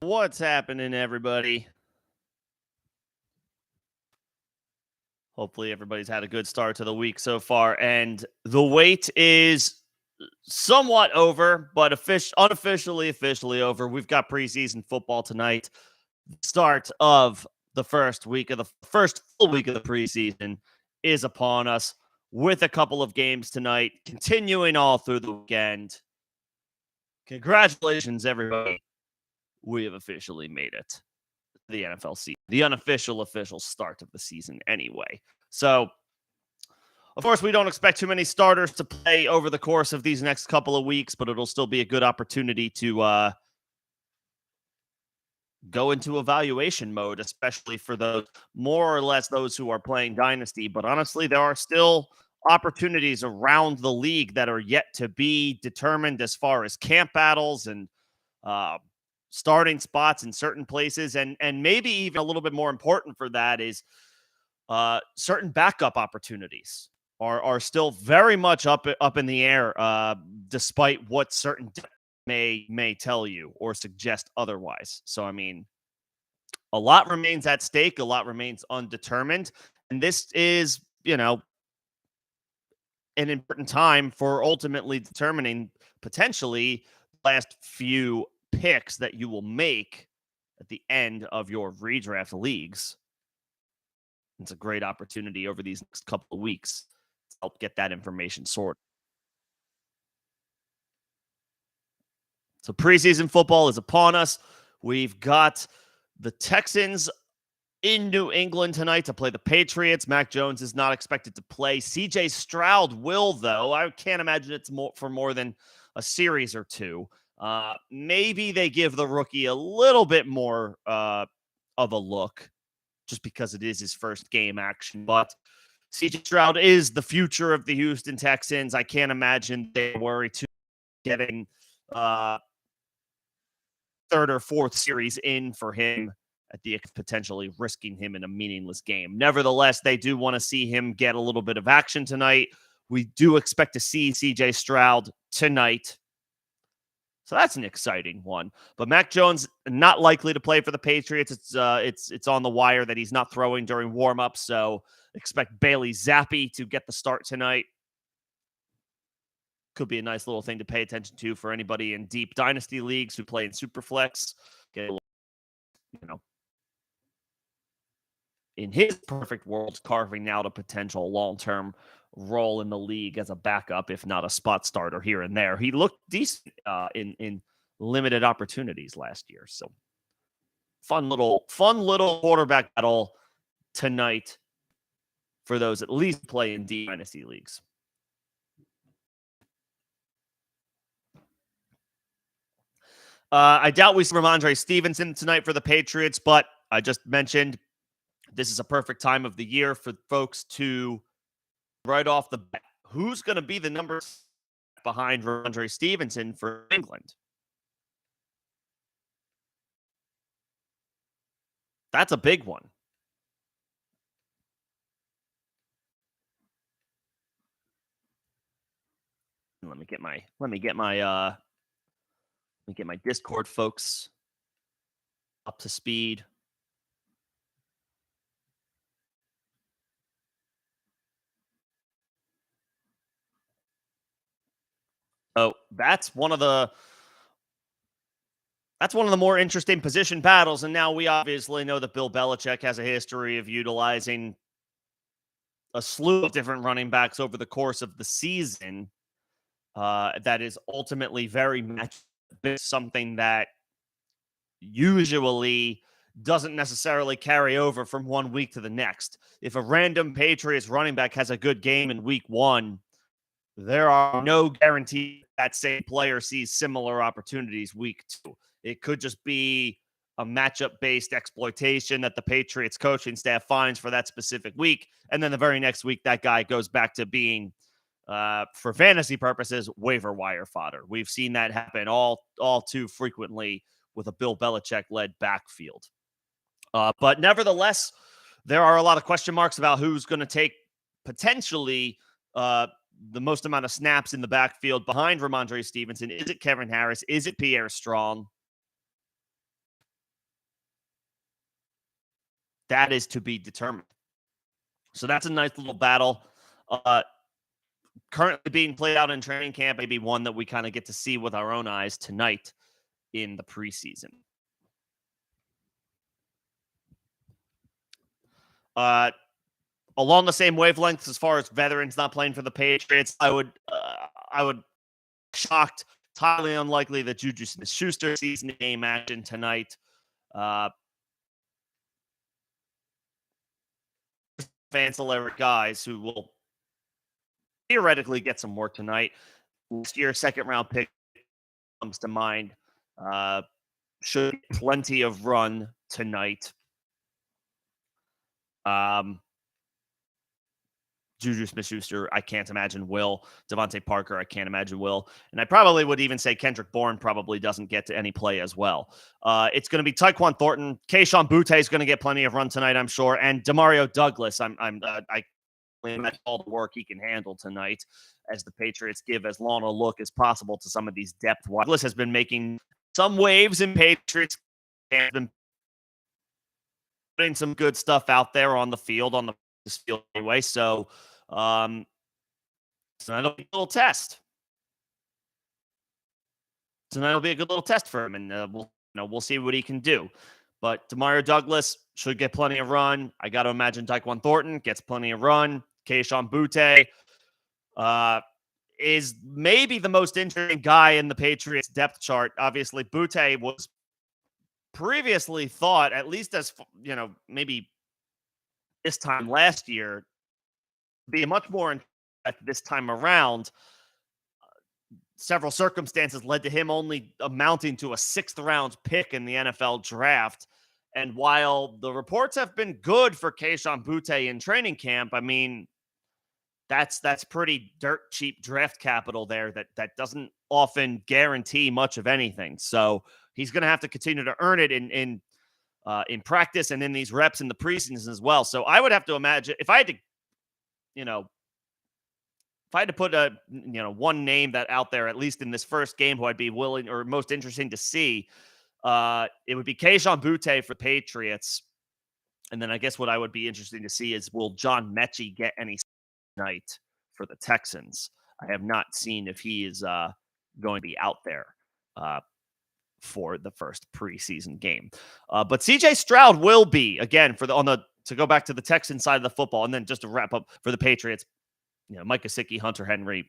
What's happening, everybody? Hopefully, everybody's had a good start to the week so far, and the wait is somewhat over, but unofficially, officially over. We've got preseason football tonight. Start of the first full week of the preseason is upon us, with a couple of games tonight, continuing all through the weekend. Congratulations, everybody. We have officially made it. The NFL season, the official start of the season anyway. So, of course, we don't expect too many starters to play over the course of these next couple of weeks, but it'll still be a good opportunity to go into evaluation mode, especially for those more or less those who are playing Dynasty. But honestly, there are still opportunities around the league that are yet to be determined as far as camp battles and starting spots in certain places, and maybe even a little bit more important for that is certain backup opportunities are still very much up in the air, despite what certain may tell you or suggest otherwise. So, I mean, a lot remains at stake, a lot remains undetermined, and this is, an important time for ultimately determining potentially the last few picks that you will make at the end of your redraft leagues. It's a great opportunity over these next couple of weeks to help get that information sorted. So preseason football is upon us. We've got the Texans in New England tonight to play the Patriots. Mac Jones is not expected to play. CJ Stroud will, though. I can't imagine it's for more than a series or two. Maybe they give the rookie a little bit more of a look just because it is his first game action. But CJ Stroud is the future of the Houston Texans. I can't imagine they worry too getting third or fourth series in for him at the potentially risking him in a meaningless game. Nevertheless, they do want to see him get a little bit of action tonight. We do expect to see CJ Stroud tonight. So that's an exciting one. But Mac Jones not likely to play for the Patriots. It's on the wire that he's not throwing during warmups. So expect Bailey Zappi to get the start tonight. Could be a nice little thing to pay attention to for anybody in deep dynasty leagues who play in Superflex. Get a little, in his perfect world, carving out a potential long-term role in the league as a backup, if not a spot starter here and there. He looked decent in limited opportunities last year. So fun little quarterback battle tonight for those at least play in deep dynasty leagues. I doubt we see Ramondre Stevenson tonight for the Patriots, but I just mentioned this is a perfect time of the year for folks to right off the bat, who's going to be the number behind Ramondre Stevenson for England? That's a big one. Let me get my Discord folks up to speed. Oh, that's one of the more interesting position battles. And now we obviously know that Bill Belichick has a history of utilizing a slew of different running backs over the course of the season. That is ultimately very match something that usually doesn't necessarily carry over from one week to the next. If a random Patriots running back has a good game in week one, there are no guarantees that same player sees similar opportunities week two. It could just be a matchup-based exploitation that the Patriots coaching staff finds for that specific week. And then the very next week, that guy goes back to being, for fantasy purposes, waiver wire fodder. We've seen that happen all too frequently with a Bill Belichick-led backfield. But nevertheless, there are a lot of question marks about who's going to take potentially the most amount of snaps in the backfield behind Ramondre Stevenson. Is it Kevin Harris? Is it Pierre Strong? That is to be determined. So that's a nice little battle. Uh, Currently being played out in training camp, maybe one that we kind of get to see with our own eyes tonight in the preseason. Along the same wavelengths as far as veterans not playing for the Patriots, I would shocked, highly unlikely that Juju Smith-Schuster sees game action tonight. Ancillary guys who will theoretically get some work tonight. Last year, second round pick comes to mind. Should get plenty of run tonight. Juju Smith-Schuster, I can't imagine will. Devontae Parker, I can't imagine will. And I probably would even say Kendrick Bourne probably doesn't get to any play as well. It's going to be Tyquan Thornton. Kayshon Boutte is going to get plenty of run tonight, I'm sure. And Demario Douglas, I imagine all the work he can handle tonight as the Patriots give as long a look as possible to some of these depth. Douglas has been making some waves in Patriots and been putting some good stuff out there on the field, on the field anyway. So that'll be a little test. So that'll be a good little test for him, and we'll see what he can do. But Demario Douglas should get plenty of run. I got to imagine Tyquan Thornton gets plenty of run. Kayshon Boutte is maybe the most interesting guy in the Patriots depth chart. Obviously, Boutte was previously thought, at least as maybe this time last year, be much more at this time around. Several circumstances led to him only amounting to a 6th round pick in the NFL draft. And while the reports have been good for Kayshon Boutte in training camp, I mean, that's pretty dirt cheap draft capital there that doesn't often guarantee much of anything. So he's going to have to continue to earn it in practice and in these reps in the preseason as well. So I would have to imagine if I had to put one name that out there, at least in this first game, who I'd be willing or most interesting to see, it would be Kayshon Boutte for Patriots. And then I guess what I would be interested to see is, will John Mechie get any night for the Texans? I have not seen if he is going to be out there for the first preseason game. But CJ Stroud will be, again, to go back to the Texan side of the football, and then just to wrap up for the Patriots, Mike Gesicki, Hunter Henry,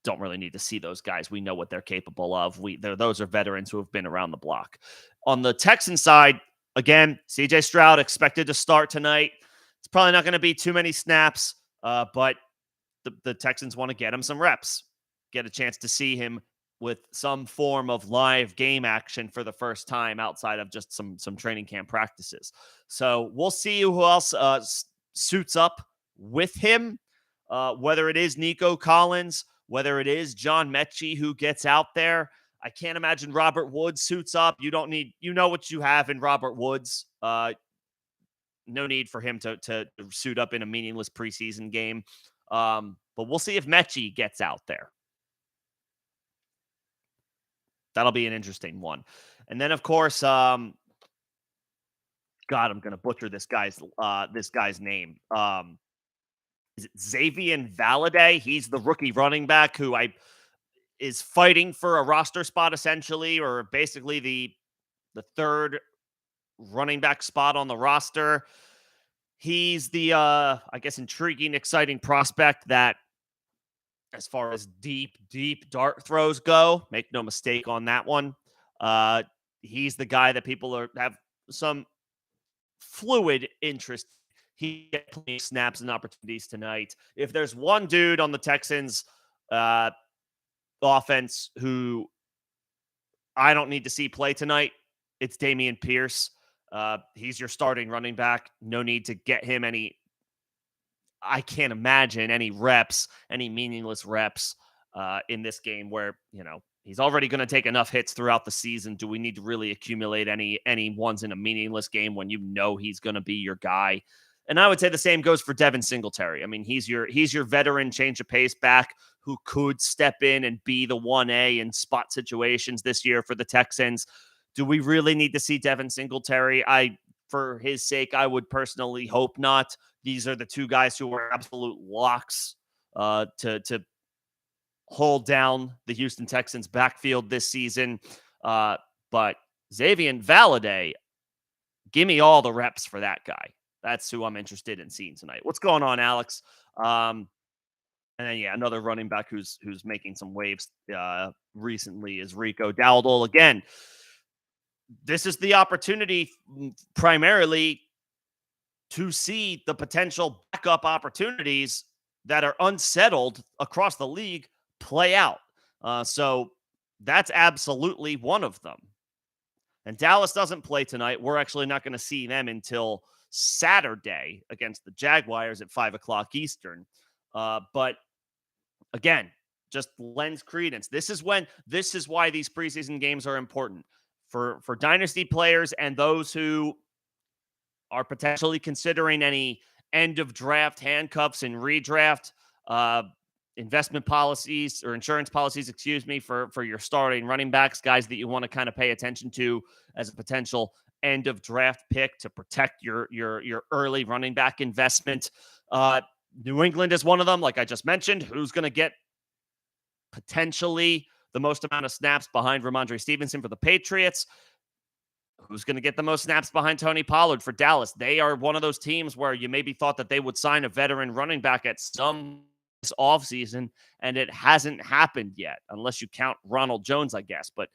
don't really need to see those guys. We know what they're capable of. Those are veterans who have been around the block. On the Texan side, again, CJ Stroud expected to start tonight. It's probably not going to be too many snaps, but the Texans want to get him some reps, get a chance to see him with some form of live game action for the first time outside of just some training camp practices. So we'll see who else suits up with him. Whether it is Nico Collins, whether it is John Mechie who gets out there. I can't imagine Robert Woods suits up. You know what you have in Robert Woods. No need for him to suit up in a meaningless preseason game. But we'll see if Mechie gets out there. That'll be an interesting one. And then, of course, God, I'm going to butcher this guy's name. Is it Xavier Valade? He's the rookie running back who is fighting for a roster spot, essentially, or basically the third running back spot on the roster. He's the, I guess, intriguing, exciting prospect that, as far as deep dart throws go, make no mistake on that one. He's the guy that people have some fluid interest. He gets plenty of snaps and opportunities tonight. If there's one dude on the Texans offense who I don't need to see play tonight, it's Dameon Pierce. He's your starting running back. No need to get him I can't imagine any meaningless reps in this game where, he's already going to take enough hits throughout the season. Do we need to really accumulate any ones in a meaningless game when he's going to be your guy? And I would say the same goes for Devin Singletary. I mean, he's your veteran change of pace back who could step in and be the 1A in spot situations this year for the Texans. Do we really need to see Devin Singletary? I for his sake. I would personally hope not. These are the two guys who are absolute locks to hold down the Houston Texans backfield this season. But Xavier Valade, give me all the reps for that guy. That's who I'm interested in seeing tonight. What's going on, Alex? And then, yeah, another running back who's making some waves recently is Rico Dowdle. Again, this is the opportunity primarily to see the potential backup opportunities that are unsettled across the league play out. So that's absolutely one of them. And Dallas doesn't play tonight. We're actually not going to see them until Saturday against the Jaguars at 5 o'clock Eastern. But again, just lends credence. This is why these preseason games are important for dynasty players and those who are potentially considering any end of draft handcuffs and redraft investment policies or insurance policies, for your starting running backs, guys that you want to kind of pay attention to as a potential end of draft pick to protect your early running back investment. New England is one of them, like I just mentioned, who's going to get potentially the most amount of snaps behind Ramondre Stevenson for the Patriots. Who's going to get the most snaps behind Tony Pollard for Dallas? They are one of those teams where you maybe thought that they would sign a veteran running back at some offseason, and it hasn't happened yet, unless you count Ronald Jones, I guess. But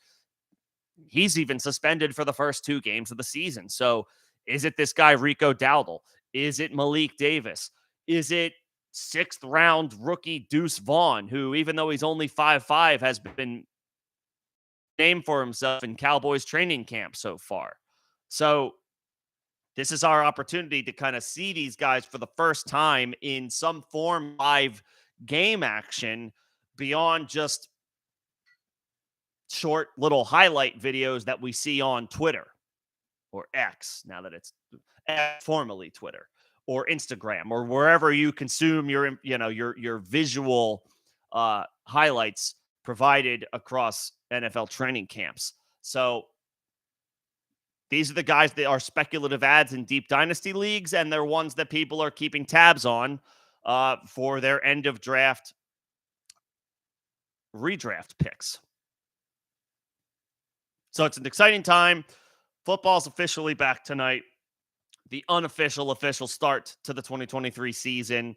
he's even suspended for the first 2 games of the season. So is it this guy, Rico Dowdle? Is it Malik Davis? Is it 6th round rookie Deuce Vaughn, who, even though he's only 5'5", has been named for himself in Cowboys training camp so far? So this is our opportunity to kind of see these guys for the first time in some form live game action beyond just short little highlight videos that we see on Twitter or X, now that it's formerly Twitter, or Instagram, or wherever you consume your visual highlights provided across NFL training camps. So these are the guys that are speculative ads in deep dynasty leagues, and they're ones that people are keeping tabs on for their end of draft redraft picks. So it's an exciting time. Football's officially back tonight. The unofficial official start to the 2023 season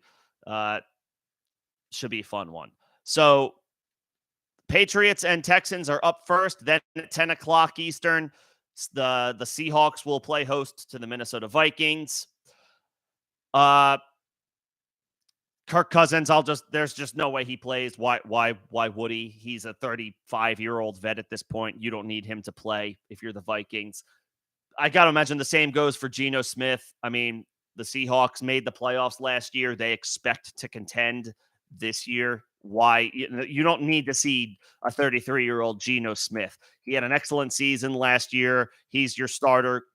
should be a fun one. So Patriots and Texans are up first. Then at 10 o'clock Eastern, the Seahawks will play host to the Minnesota Vikings. Kirk Cousins, there's just no way he plays. Why would he? He's a 35-year-old vet at this point. You don't need him to play if you're the Vikings. I got to imagine the same goes for Geno Smith. I mean, the Seahawks made the playoffs last year. They expect to contend this year. Why? You don't need to see a 33-year-old Geno Smith. He had an excellent season last year. He's your starter.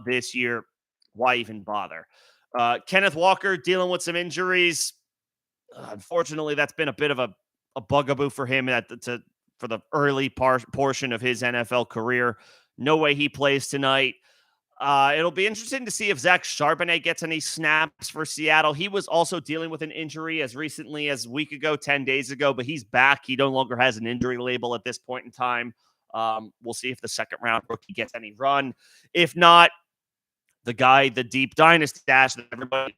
This year. Why even bother? Kenneth Walker dealing with some injuries. Unfortunately, that's been a bit of a bugaboo for him for the early portion of his NFL career. No way he plays tonight. It'll be interesting to see if Zach Charbonnet gets any snaps for Seattle. He was also dealing with an injury as recently as a week ago, 10 days ago, but he's back. He no longer has an injury label at this point in time. We'll see if the second-round rookie gets any run. If not, the deep dynasty stash that everybody,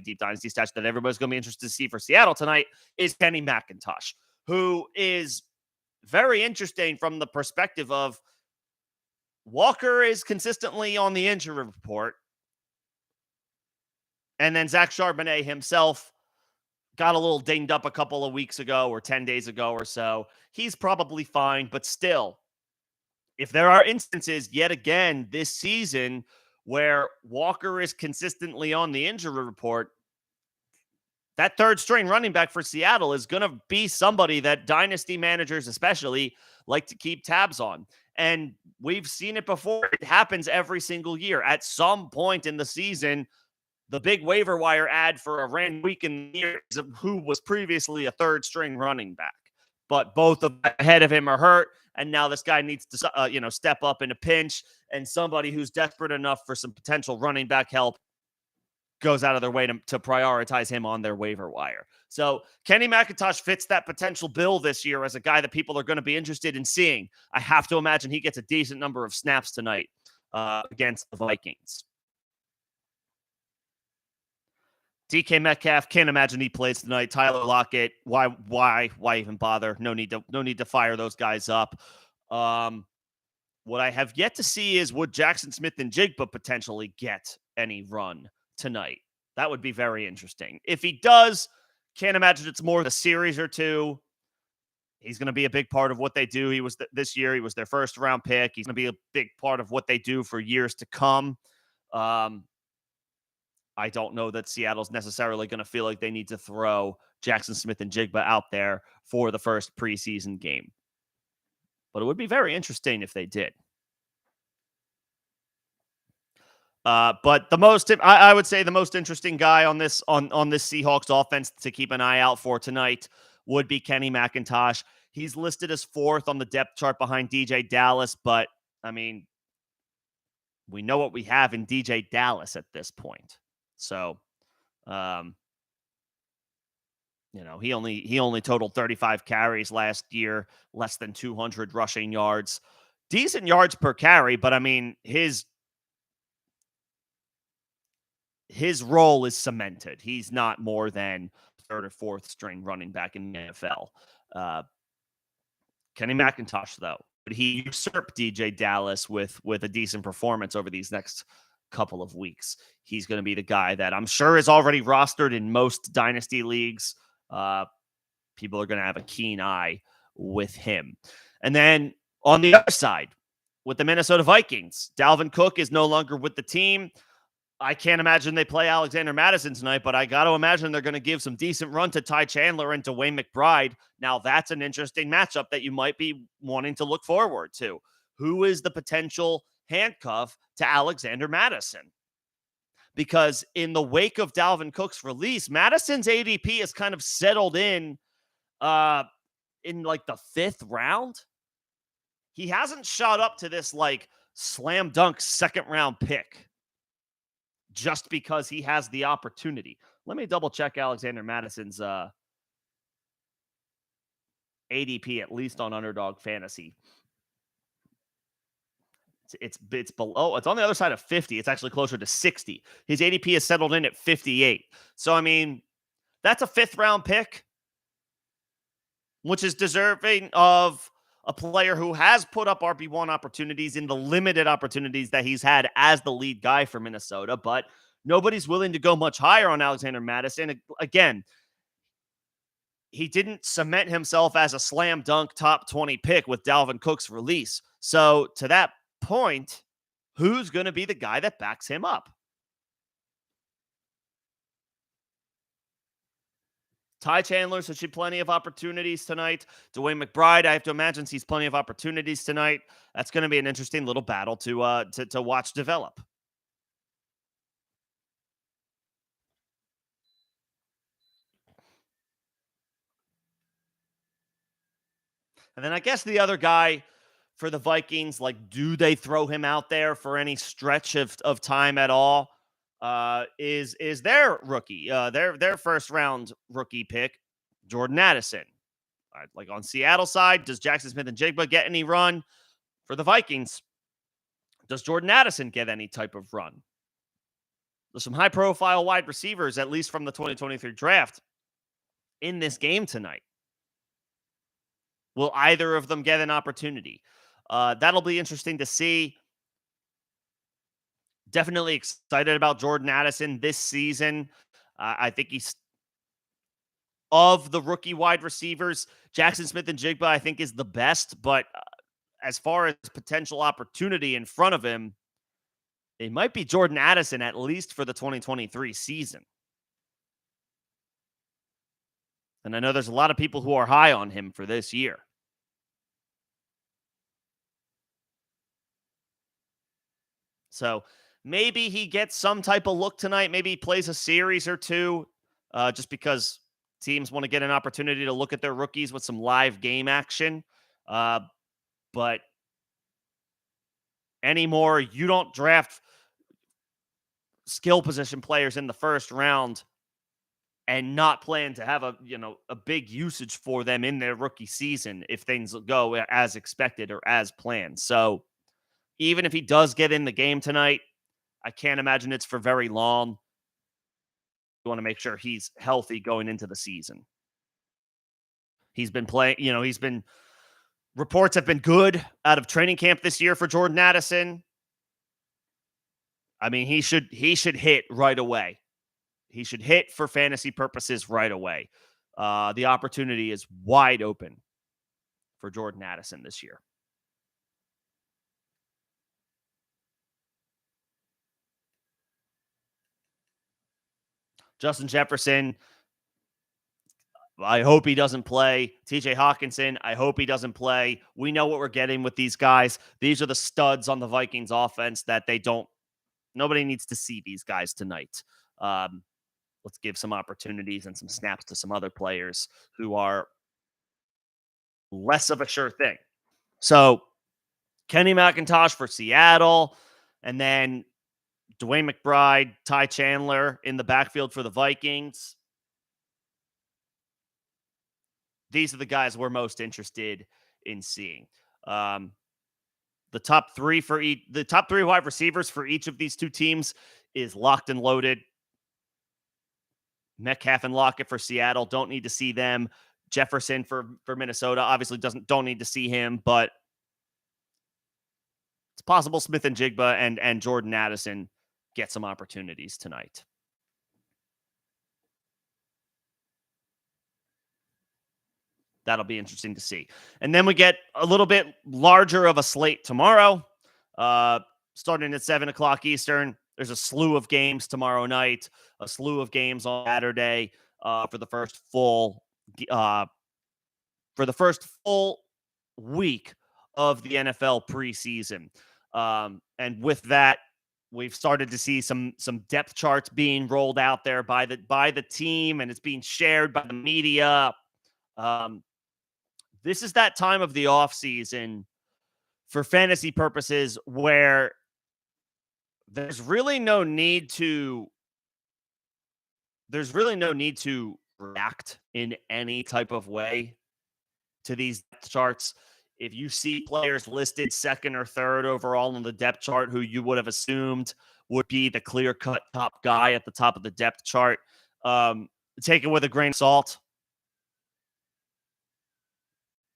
deep dynasty stash that everybody's going to be interested to see for Seattle tonight is Kenny McIntosh, who is very interesting from the perspective of Walker is consistently on the injury report. And then Zach Charbonnet himself got a little dinged up a couple of weeks ago or 10 days ago or so. He's probably fine, but still, if there are instances yet again this season where Walker is consistently on the injury report, that third string running back for Seattle is going to be somebody that dynasty managers especially like to keep tabs on. And we've seen it before. It happens every single year. At some point in the season, the big waiver wire ad for a random week in the year is who was previously a third string running back. but both ahead of him are hurt. And now this guy needs to, step up in a pinch. And somebody who's desperate enough for some potential running back help goes out of their way to prioritize him on their waiver wire. So Kenny McIntosh fits that potential bill this year as a guy that people are going to be interested in seeing. I have to imagine he gets a decent number of snaps tonight against the Vikings. DK Metcalf, can't imagine he plays tonight. Tyler Lockett, why even bother? No need to fire those guys up. What I have yet to see is would Jackson Smith and Jigba potentially get any run tonight? That would be very interesting. If he does, can't imagine it's more than a series or two. He's going to be a big part of what they do. He was this year. He was their first round pick. He's going to be a big part of what they do for years to come. I don't know that Seattle's necessarily going to feel like they need to throw Jackson Smith and Jigba out there for the first preseason game. But it would be very interesting if they did. But I would say the most interesting guy on this Seahawks offense to keep an eye out for tonight would be Kenny McIntosh. He's listed as 4th on the depth chart behind DJ Dallas, but I mean, we know what we have in DJ Dallas at this point. So, he only totaled 35 carries last year, less than 200 rushing yards, decent yards per carry. But I mean, his role is cemented. He's not more than 3rd or 4th string running back in the NFL. Kenny McIntosh, though, but he usurped DJ Dallas with a decent performance over these next couple of weeks. He's going to be the guy that I'm sure is already rostered in most dynasty leagues. People are going to have a keen eye with him. And then on the other side, with the Minnesota Vikings, Dalvin Cook is no longer with the team. I can't imagine they play Alexander Mattison tonight, but I got to imagine they're going to give some decent run to Ty Chandler and DeWayne McBride. Now, that's an interesting matchup that you might be wanting to look forward to. Who is the potential handcuff to Alexander Mattison? Because in the wake of Dalvin Cook's release, Madison's ADP has kind of settled in like the 5th round. He hasn't shot up to this like slam dunk 2nd round pick just because he has the opportunity. Let me double check Alexander Madison's ADP, at least on Underdog Fantasy. It's below. It's on the other side of 50. It's actually closer to 60. His ADP is settled in at 58. So, I mean, that's a 5th round pick, which is deserving of a player who has put up RB1 opportunities in the limited opportunities that he's had as the lead guy for Minnesota, but nobody's willing to go much higher on Alexander Mattison. Again, he didn't cement himself as a slam dunk top 20 pick with Dalvin Cook's release. So to that point, who's going to be the guy that backs him up? Ty Chandler should plenty of opportunities tonight. DeWayne McBride, I have to imagine, sees plenty of opportunities tonight. That's going to be an interesting little battle to watch develop. And then I guess the other guy for the Vikings, like, do they throw him out there for any stretch of time at all? Is their rookie, their 1st round rookie pick, Jordan Addison. Like on Seattle side, does Jackson Smith and Jigba get any run? For the Vikings, does Jordan Addison get any type of run? There's some high-profile wide receivers, at least from the 2023 draft, in this game tonight. Will either of them get an opportunity? That'll be interesting to see. Definitely excited about Jordan Addison this season. I think he's, of the rookie wide receivers, Jackson Smith and Jigba, I think, is the best. But as far as potential opportunity in front of him, it might be Jordan Addison, at least for the 2023 season. And I know there's a lot of people who are high on him for this year. So maybe he gets some type of look tonight. Maybe he plays a series or two, just because teams want to get an opportunity to look at their rookies with some live game action. But anymore, you don't draft skill position players in the first round and not plan to have a big usage for them in their rookie season if things go as expected or as planned. So even if he does get in the game tonight, I can't imagine it's for very long. You want to make sure he's healthy going into the season. He's been playing, reports have been good out of training camp this year for Jordan Addison. I mean, he should hit right away. He should hit for fantasy purposes right away. The opportunity is wide open for Jordan Addison this year. Justin Jefferson, I hope he doesn't play. TJ Hawkinson, I hope he doesn't play. We know what we're getting with these guys. These are the studs on the Vikings offense that nobody needs to see these guys tonight. Let's give some opportunities and some snaps to some other players who are less of a sure thing. So Kenny McIntosh for Seattle, and then Dwayne McBride, Ty Chandler in the backfield for the Vikings. These are the guys we're most interested in seeing. The top three wide receivers for each of these two teams is locked and loaded. Metcalf and Lockett for Seattle, don't need to see them. Jefferson for Minnesota, obviously don't need to see him, but it's possible Smith and Jigba and Jordan Addison get some opportunities tonight. That'll be interesting to see. And then we get a little bit larger of a slate tomorrow, starting at 7 o'clock Eastern. There's a slew of games tomorrow night, a slew of games on Saturday for the first full week of the NFL preseason. And with that, we've started to see some depth charts being rolled out there by the team, and it's being shared by the media. This is that time of the offseason for fantasy purposes where there's really no need to react in any type of way to these depth charts. If you see players listed second or third overall on the depth chart who you would have assumed would be the clear-cut top guy at the top of the depth chart, take it with a grain of salt.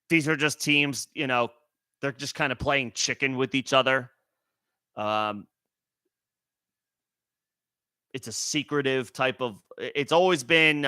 These are just teams, they're just kind of playing chicken with each other. It's a secretive type of, it's always been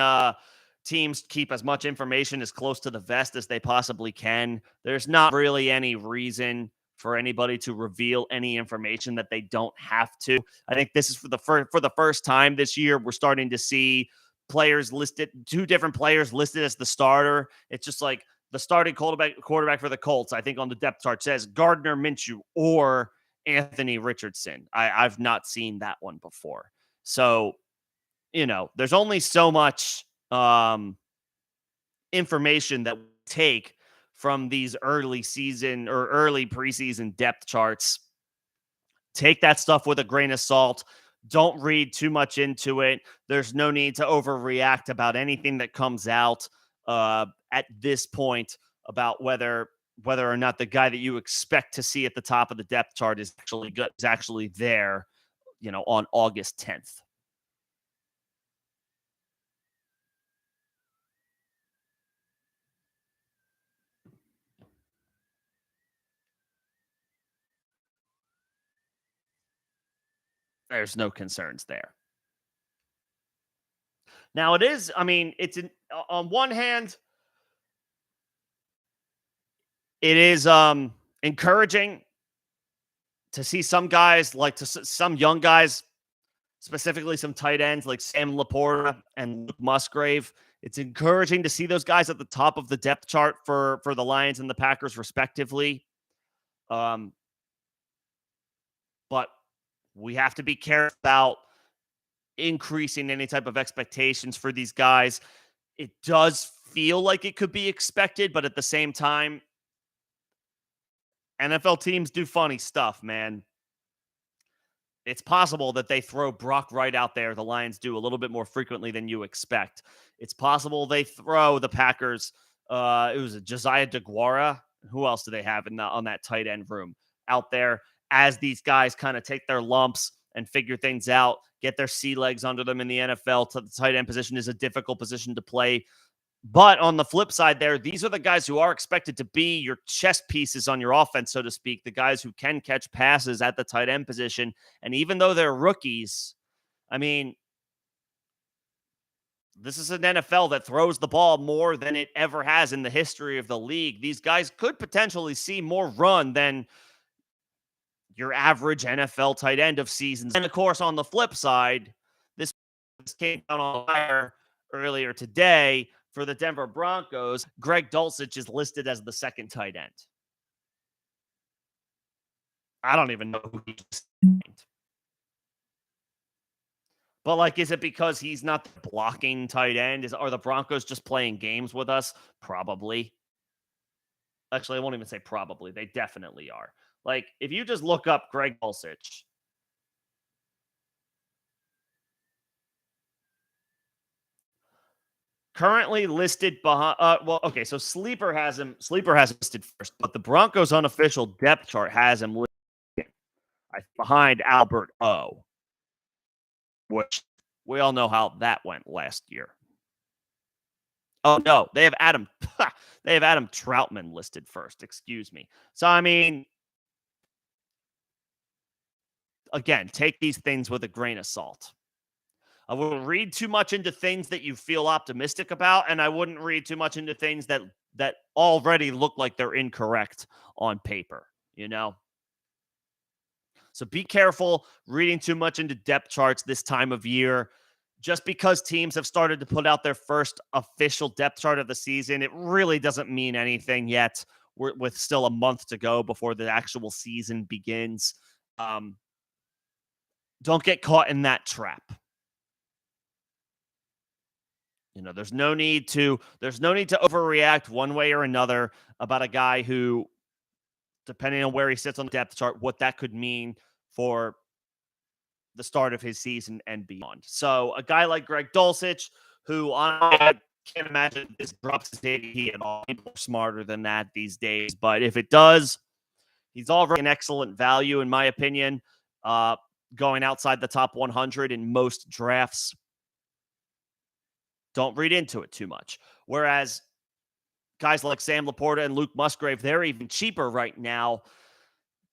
teams keep as much information as close to the vest as they possibly can. There's not really any reason for anybody to reveal any information that they don't have to. I think this is for the first time this year, we're starting to see players listed, two different players listed as the starter. It's just like, the starting quarterback for the Colts, I think on the depth chart says Gardner Minshew or Anthony Richardson. I've not seen that one before. So, there's only so much information that we take from these early season or early preseason depth charts. Take that stuff with a grain of salt. Don't read too much into it. There's no need to overreact about anything that comes out at this point about whether or not the guy that you expect to see at the top of the depth chart is actually there, on August 10th. There's no concerns there. Now it's on one hand, it is encouraging to see some guys, some young guys, specifically some tight ends like Sam Laporta and Luke Musgrave. It's encouraging to see those guys at the top of the depth chart for the Lions and the Packers, respectively. But we have to be careful about increasing any type of expectations for these guys. it does feel like it could be expected, but at the same time, NFL teams do funny stuff, man. It's possible that they throw Brock Wright out there. The Lions do a little bit more frequently than you expect. It's possible they throw the Packers. It was a Josiah DeGuara. Who else do they have on that tight end room out there as these guys kind of take their lumps and figure things out, get their sea legs under them in the NFL? The tight end position is a difficult position to play. But on the flip side there, these are the guys who are expected to be your chess pieces on your offense, so to speak, the guys who can catch passes at the tight end position. And even though they're rookies, I mean, this is an NFL that throws the ball more than it ever has in the history of the league. These guys could potentially see more run than your average NFL tight end of seasons. And of course, on the flip side, this came down on the wire earlier today. For the Denver Broncos, Greg Dulcich is listed as the second tight end. I don't even know who he's named. But, like, is it because he's not the blocking tight end? Are the Broncos just playing games with us? Probably. Actually, I won't even say probably. They definitely are. Like, if you just look up Greg Dulcich, currently listed behind. Okay, so Sleeper has him listed first, but the Broncos' unofficial depth chart has him listed behind Albert O, which we all know how that went last year. Oh no, they have Adam. They have Adam Troutman listed first. Excuse me. So I mean, again, take these things with a grain of salt. I wouldn't read too much into things that you feel optimistic about, and I wouldn't read too much into things that already look like they're incorrect on paper, you know? So be careful reading too much into depth charts this time of year. Just because teams have started to put out their first official depth chart of the season, it really doesn't mean anything yet. We're with still a month to go before the actual season begins. Don't get caught in that trap. You know, there's no need to overreact one way or another about a guy who, depending on where he sits on the depth chart, what that could mean for the start of his season and beyond. So a guy like Greg Dulcich, who I can't imagine this drops his ADP at all. People are smarter than that these days. But if it does, he's already an excellent value, in my opinion, going outside the top 100 in most drafts. Don't read into it too much. Whereas guys like Sam Laporta and Luke Musgrave, they're even cheaper right now.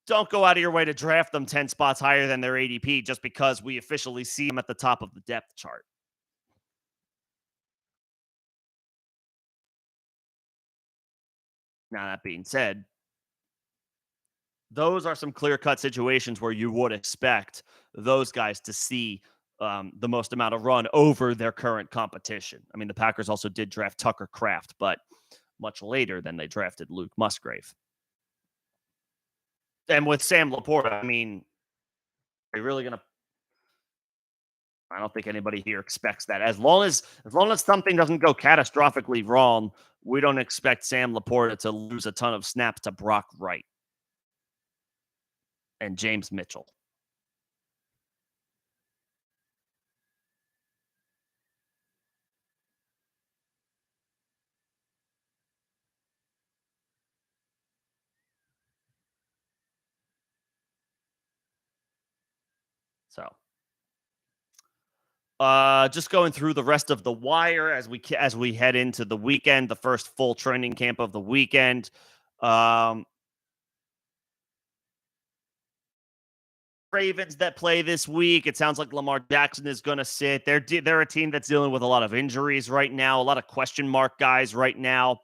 Don't go out of your way to draft them 10 spots higher than their ADP just because we officially see them at the top of the depth chart. Now, that being said, those are some clear-cut situations where you would expect those guys to see the most amount of run over their current competition. I mean, the Packers also did draft Tucker Kraft, but much later than they drafted Luke Musgrave. And with Sam Laporta, I mean, are you really going to... I don't think anybody here expects that. As long as something doesn't go catastrophically wrong, we don't expect Sam Laporta to lose a ton of snaps to Brock Wright and James Mitchell. So, just going through the rest of the wire as we head into the weekend, the first full training camp of the weekend. Ravens that play this week. It sounds like Lamar Jackson is going to sit. They're a team that's dealing with a lot of injuries right now, a lot of question mark guys right now.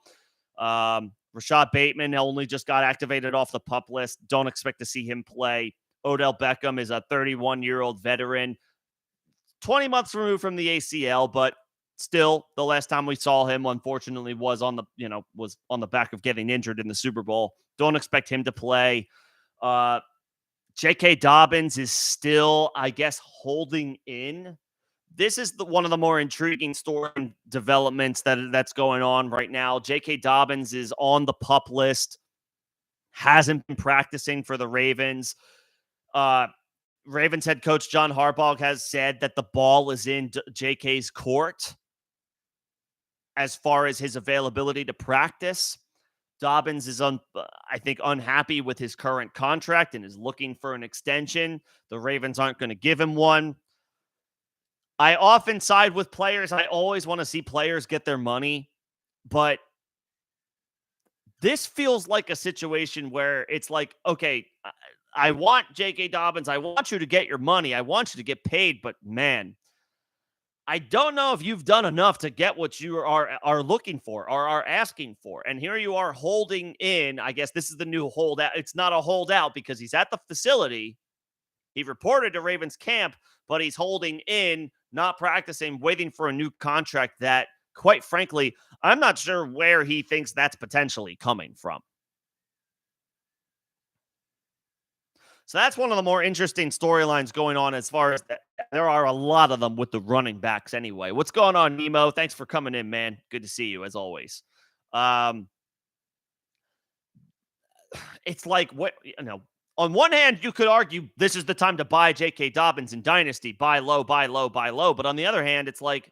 Rashad Bateman only just got activated off the PUP list. Don't expect to see him play. Odell Beckham is a 31-year-old veteran, 20 months removed from the ACL, but still, the last time we saw him, unfortunately, was on the back of getting injured in the Super Bowl. Don't expect him to play. J.K. Dobbins is still, I guess, holding in this is one of the more intriguing story developments that's going on right now. J.K. Dobbins is on the PUP list, hasn't been practicing for the Ravens. Ravens head coach John Harbaugh has said that the ball is in J.K.'s court as far as his availability to practice. Dobbins is, I think, unhappy with his current contract and is looking for an extension. The Ravens aren't going to give him one. I often side with players. I always want to see players get their money, but this feels like a situation where it's like, okay, I want J.K. Dobbins. I want you to get your money. I want you to get paid, but man, I don't know if you've done enough to get what you are looking for or are asking for. And here you are holding in. I guess this is the new holdout. It's not a holdout because he's at the facility. He reported to Ravens camp, but he's holding in, not practicing, waiting for a new contract that, quite frankly, I'm not sure where he thinks that's potentially coming from. So that's one of the more interesting storylines going on as far as there are a lot of them with the running backs anyway. What's going on, Nemo? Thanks for coming in, man. Good to see you as always. It's like, what, on one hand, you could argue this is the time to buy J.K. Dobbins in Dynasty, buy low, buy low, buy low. But on the other hand, it's like,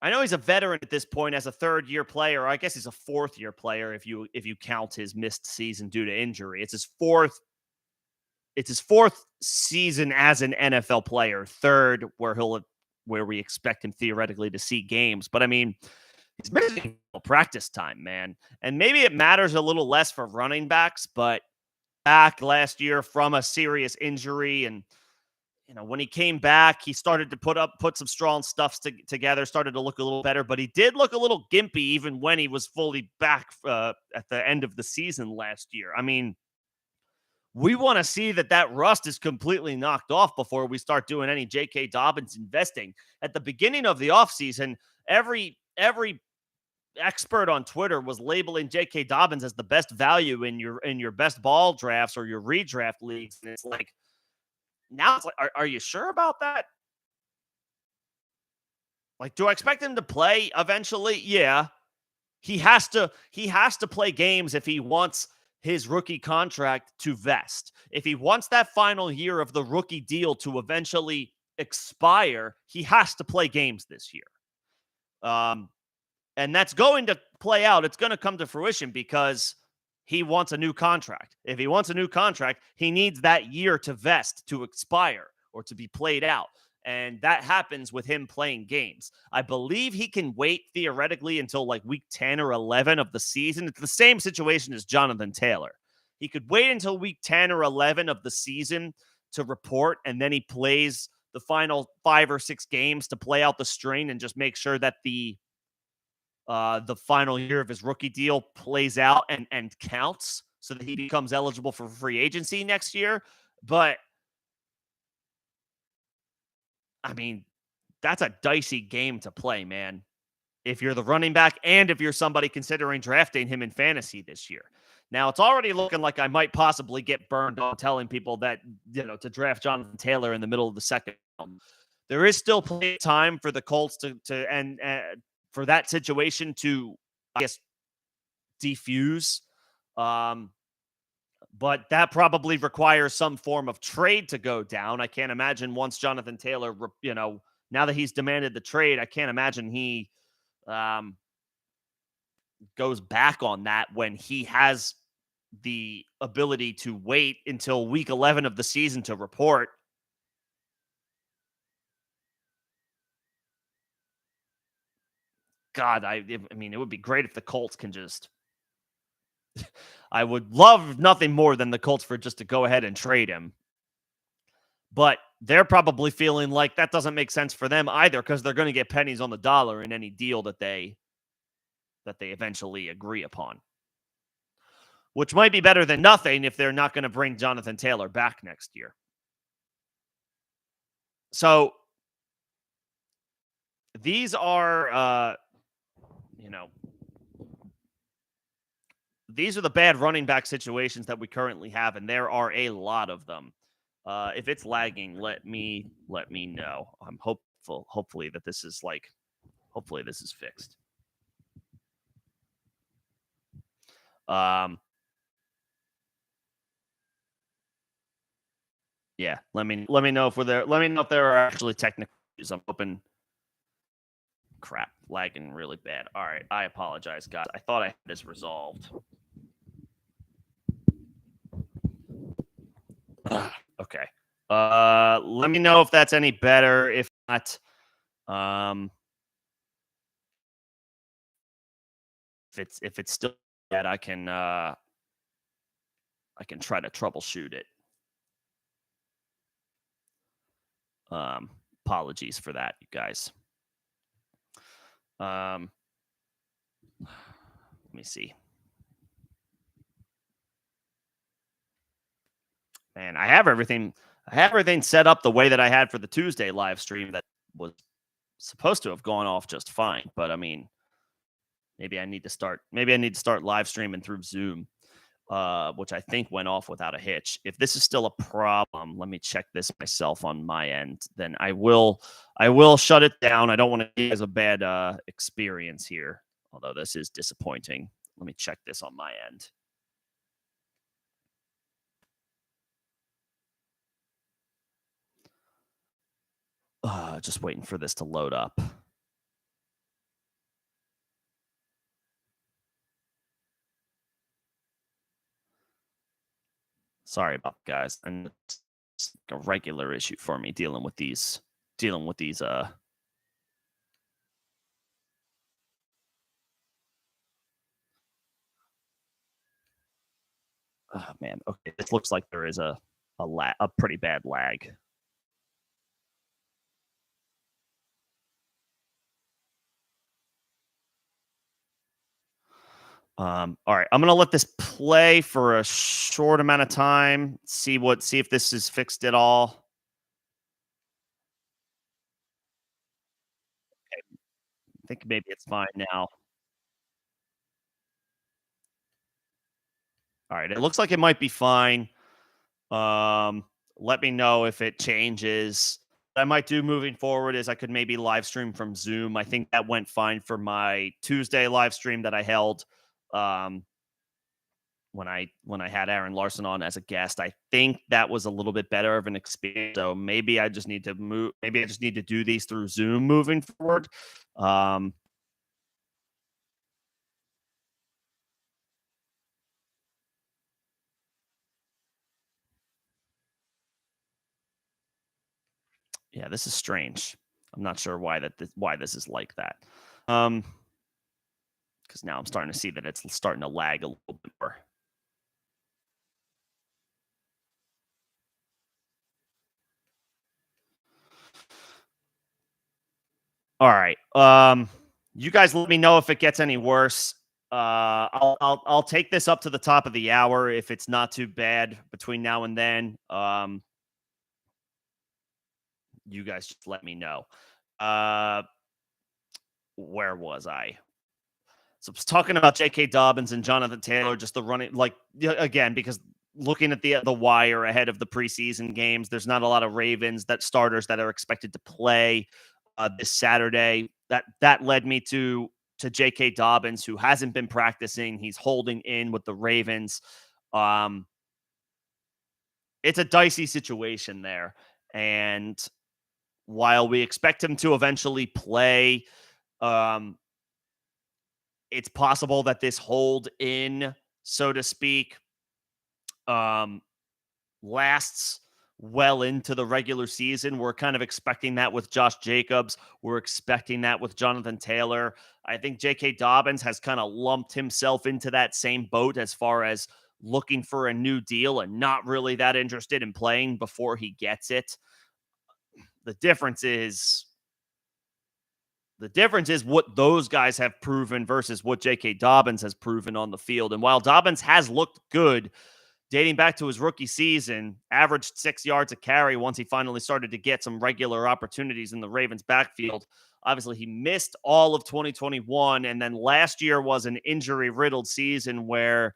I know he's a veteran at this point as a third-year player. I guess he's a fourth-year player if you count his missed season due to injury. It's his fourth season as an NFL player, third where we expect him theoretically to see games. But I mean, he's missing practice time, man. And maybe it matters a little less for running backs, but back last year from a serious injury, and when he came back, he started to put some strong stuff together, started to look a little better, but he did look a little gimpy even when he was fully back at the end of the season last year. I mean, we want to see that rust is completely knocked off before we start doing any J.K. Dobbins investing. At the beginning of the offseason, every expert on Twitter was labeling J.K. Dobbins as the best value in your best ball drafts or your redraft leagues. And it's like, now it's like, are you sure about that? Like, do I expect him to play eventually? Yeah. He has to play games if he wants his rookie contract to vest. If he wants that final year of the rookie deal to eventually expire, he has to play games this year. And that's going to play out. It's going to come to fruition because he wants a new contract. If he wants a new contract, he needs that year to vest, to expire, or to be played out. And that happens with him playing games. I believe he can wait theoretically until like week 10 or 11 of the season. It's the same situation as Jonathan Taylor. He could wait until week 10 or 11 of the season to report, and then he plays the final 5 or 6 games to play out the string and just make sure that the final year of his rookie deal plays out and counts so that he becomes eligible for free agency next year. But I mean, that's a dicey game to play, man. If you're the running back and if you're somebody considering drafting him in fantasy this year. Now, it's already looking like I might possibly get burned on telling people that, to draft Jonathan Taylor in the middle of the second round. There is still plenty of time for the Colts and for that situation to, I guess, defuse. But that probably requires some form of trade to go down. I can't imagine once Jonathan Taylor, now that he's demanded the trade, I can't imagine he goes back on that when he has the ability to wait until week 11 of the season to report. God, I mean, it would be great if the Colts can just... I would love nothing more than the Colts for just to go ahead and trade him. But they're probably feeling like that doesn't make sense for them either because they're going to get pennies on the dollar in any deal that they eventually agree upon. Which might be better than nothing if they're not going to bring Jonathan Taylor back next year. So these are, these are the bad running back situations that we currently have, and there are a lot of them. If it's lagging, let me know. I'm hopeful. Hopefully that this is like. Hopefully this is fixed. Um, yeah. Let me know if we're there. Let me know if there are actually technical issues. I'm hoping. Crap, lagging really bad. All right, I apologize, guys. I thought I had this resolved. Okay. Let me know if that's any better. If not, um, if it's still bad, I can try to troubleshoot it. Um, Apologies for that, you guys. Let me see. Man, I have everything. I have everything set up the way that I had for the Tuesday live stream that was supposed to have gone off just fine. But I mean, maybe I need to start. Maybe I need to start live streaming through Zoom, which I think went off without a hitch. If this is still a problem, let me check this myself on my end. Then I will. I will shut it down. I don't want to give you guys a bad experience here. Although this is disappointing. Let me check this on my end. Just waiting for this to load up. Sorry about that, guys. And it's a regular issue for me dealing with these oh man. Okay. It looks like there is a pretty bad lag. All right, I'm gonna let this play for a short amount of time. See if this is fixed at all. I think maybe it's fine now. All right, it looks like it might be fine. Um, Let me know if it changes. What I might do moving forward is I could maybe live stream from Zoom. I think that went fine for my Tuesday live stream that I held. Um, when I had Aaron Larson on as a guest. I think that was a little bit better of an experience. So maybe I just need to move. Maybe I just need to do these through Zoom moving forward. Um, yeah, this is strange. I'm not sure why this is like that. Because now I'm starting to see that it's starting to lag a little bit more. All right. You guys let me know if it gets any worse. I'll take this up to the top of the hour if it's not too bad between now and then. You guys just let me know. Uh, where was I? So I was talking about J.K. Dobbins and Jonathan Taylor, just the running, like again, because looking at the wire ahead of the preseason games, there's not a lot of Ravens that starters that are expected to play this Saturday. That led me to J.K. Dobbins, who hasn't been practicing. He's holding in with the Ravens. It's a dicey situation there, and while we expect him to eventually play, um, it's possible that this hold in, so to speak, um, lasts well into the regular season. We're kind of expecting that with Josh Jacobs. We're expecting that with Jonathan Taylor. I think J.K. Dobbins has kind of lumped himself into that same boat as far as looking for a new deal and not really that interested in playing before he gets it. The difference is what those guys have proven versus what J.K. Dobbins has proven on the field. And while Dobbins has looked good dating back to his rookie season, averaged 6 yards a carry once he finally started to get some regular opportunities in the Ravens backfield. Obviously, he missed all of 2021. And then last year was an injury riddled season where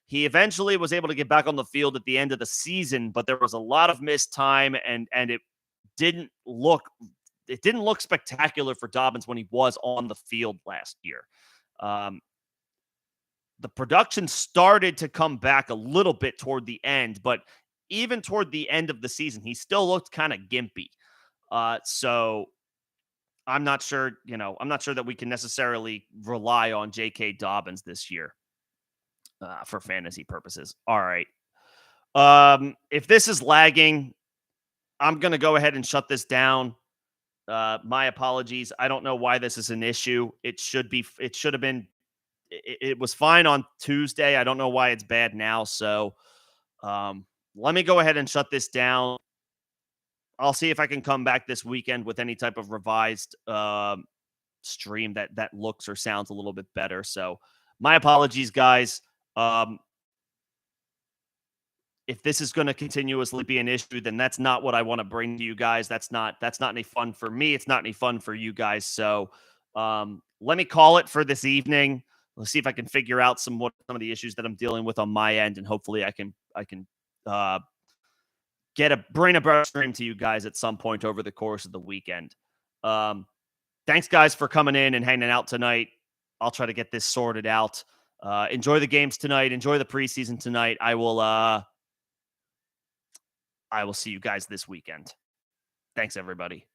He eventually was able to get back on the field at the end of the season, but there was a lot of missed time, and didn't look it didn't look spectacular for Dobbins when he was on the field last year. Um, the production started to come back a little bit toward the end, but even toward the end of the season, he still looked kind of gimpy. So I'm not sure, I'm not sure that we can necessarily rely on J.K. Dobbins this year for fantasy purposes. All right. If this is lagging, I'm going to go ahead and shut this down. My apologies. I don't know why this is an issue. It should have been, it was fine on Tuesday. I don't know why it's bad now. So let me go ahead and shut this down. I'll see if I can come back this weekend with any type of revised stream that looks or sounds a little bit better. So my apologies, guys. If this is going to continuously be an issue, then that's not what I want to bring to you guys. That's not any fun for me. It's not any fun for you guys. So let me call it for this evening. Let's see if I can figure out some of the issues that I'm dealing with on my end, and hopefully I can bring a better stream to you guys at some point over the course of the weekend. Thanks, guys, for coming in and hanging out tonight. I'll try to get this sorted out. Enjoy the games tonight. Enjoy the preseason tonight. I will see you guys this weekend. Thanks, everybody.